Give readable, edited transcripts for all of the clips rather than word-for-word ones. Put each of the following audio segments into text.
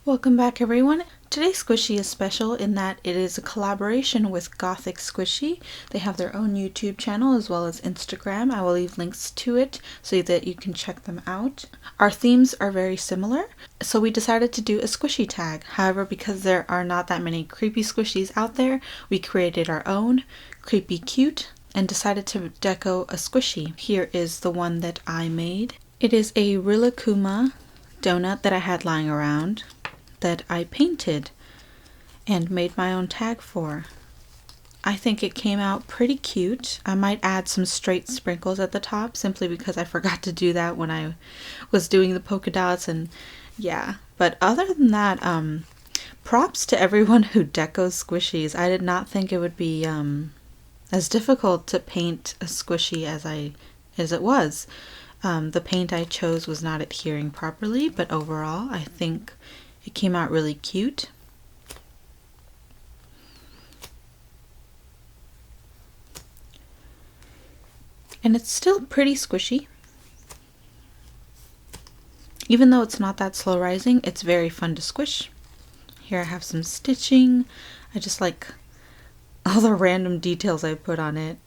Welcome back everyone. Today's squishy is special in that it is a collaboration with Gothic Squishy. They have their own YouTube channel as well as Instagram. I will leave links to it so that you can check them out. Our themes are very similar, so we decided to do a squishy tag. However, because there are not that many creepy squishies out there, we created our own, creepy cute, and decided to deco a squishy. Here is the one that I made. It is a Rilakkuma donut that I had lying around that I painted and made my own tag for. I think it came out pretty cute. I might add some straight sprinkles at the top simply because I forgot to do that when I was doing the polka dots, and yeah. But other than that, props to everyone who decos squishies. I did not think it would be as difficult to paint a squishy as it was. The paint I chose was not adhering properly, but overall I think it came out really cute. And it's still pretty squishy. Even though it's not that slow rising, it's very fun to squish. Here I have some stitching. I just like all the random details I put on it.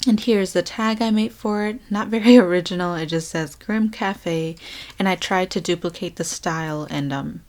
And here's the tag I made for it. Not very original, it just says Grim Cafe, and I tried to duplicate the style and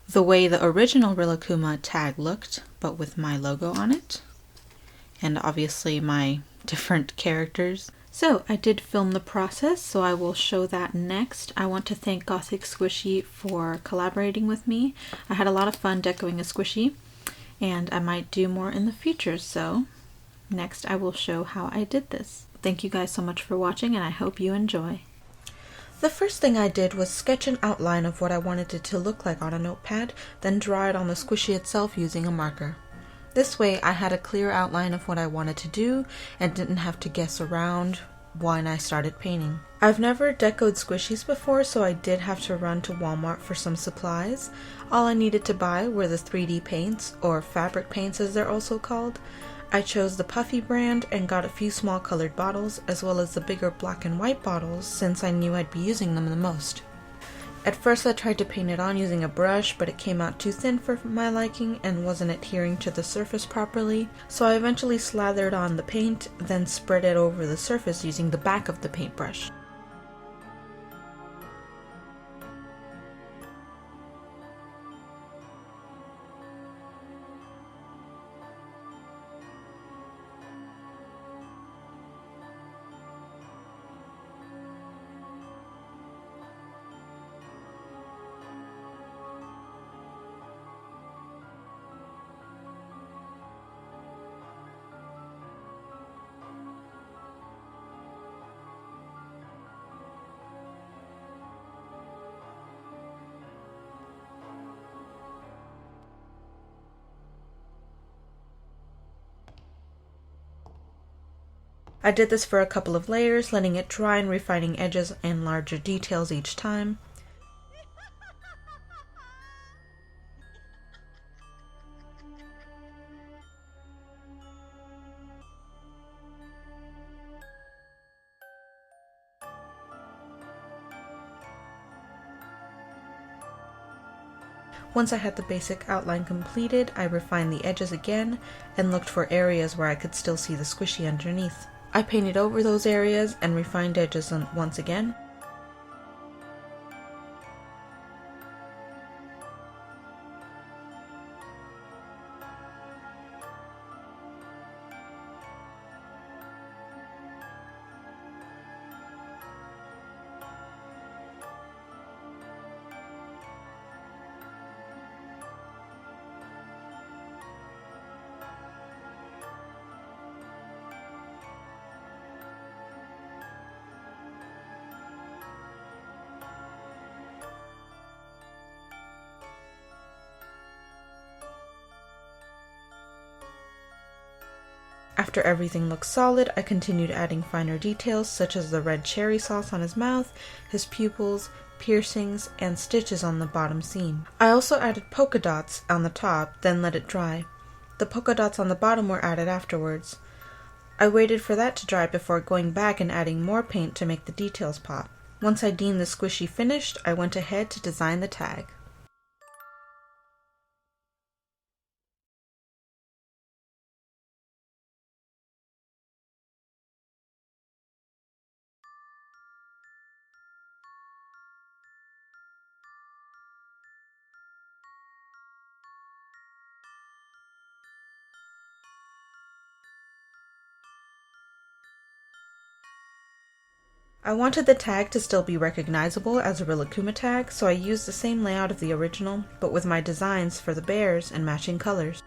the way the original Rilakkuma tag looked, but with my logo on it. And obviously my different characters. So I did film the process, so I will show that next. I want to thank Gothic Squishy for collaborating with me. I had a lot of fun decoing a squishy, and I might do more in the future, so next I will show how I did this. Thank you guys so much for watching, and I hope you enjoy. The first thing I did was sketch an outline of what I wanted it to look like on a notepad, then draw it on the squishy itself using a marker. This way I had a clear outline of what I wanted to do and didn't have to guess around when I started painting. I've never decoed squishies before, so I did have to run to Walmart for some supplies. All I needed to buy were the 3D paints, or fabric paints as they're also called. I chose the Puffy brand and got a few small colored bottles as well as the bigger black and white bottles since I knew I'd be using them the most. At first I tried to paint it on using a brush, but it came out too thin for my liking and wasn't adhering to the surface properly, so I eventually slathered on the paint, then spread it over the surface using the back of the paintbrush. I did this for a couple of layers, letting it dry and refining edges and larger details each time. Once I had the basic outline completed, I refined the edges again and looked for areas where I could still see the squishy underneath. I painted over those areas and refined edges once again. After everything looked solid, I continued adding finer details such as the red cherry sauce on his mouth, his pupils, piercings, and stitches on the bottom seam. I also added polka dots on the top, then let it dry. The polka dots on the bottom were added afterwards. I waited for that to dry before going back and adding more paint to make the details pop. Once I deemed the squishy finished, I went ahead to design the tag. I wanted the tag to still be recognizable as a Rilakkuma tag, so I used the same layout of the original, but with my designs for the bears and matching colors.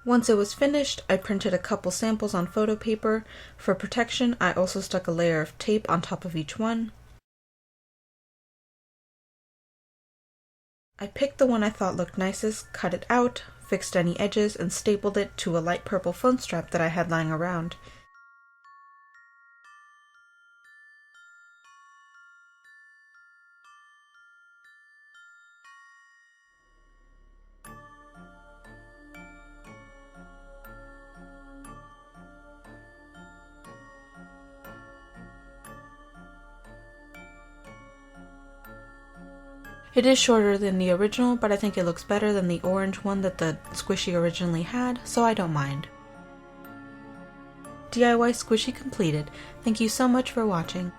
Once it was finished, I printed a couple samples on photo paper. For protection, I also stuck a layer of tape on top of each one. I picked the one I thought looked nicest, cut it out, fixed any edges, and stapled it to a light purple phone strap that I had lying around. It is shorter than the original, but I think it looks better than the orange one that the squishy originally had, so I don't mind. DIY squishy completed. Thank you so much for watching.